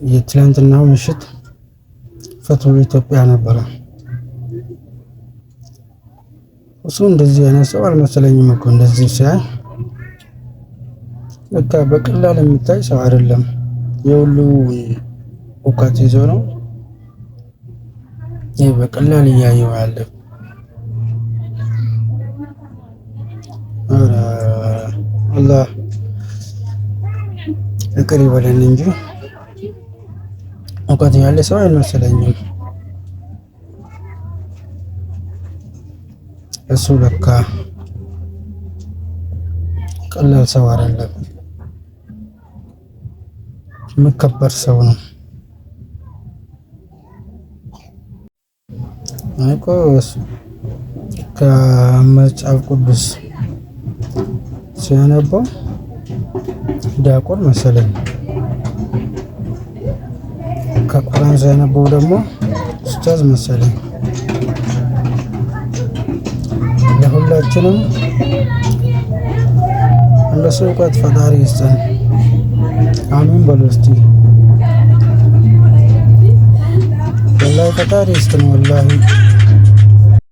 የትላንትናው ምሽት ፈትዋ ኢትዮጵያ ነበረ። እሱ እንደዚህ አይነት ሰው አልመሰለኝም እኮ እንደዚህ ሲያይ በቃ በቀላል የሚታይ ሰው አይደለም። የሁሉ እውቀት ይዞ ነው ይህ በቀላል እያየው ያለ። አላህ ይቅር ይበለን እንጂ እውቀት ያለ ሰው አይመስለኝም። እሱ ለካ ቀላል ሰው አይደለም፣ የሚከበር ሰው ነው። እኮ ከመጽሐፍ ቅዱስ ሲያነበው ዲያቆን መሰለኝ፣ ከቁርአን ሲያነበው ደግሞ ኡስታዝ መሰለኝ። ለሁላችንም እንደሱ እውቀት ፈጣሪ ይስጠን። አሚን በሉ እስቲ። ወላሂ ፈጣሪ ይስጠን ወላሂ።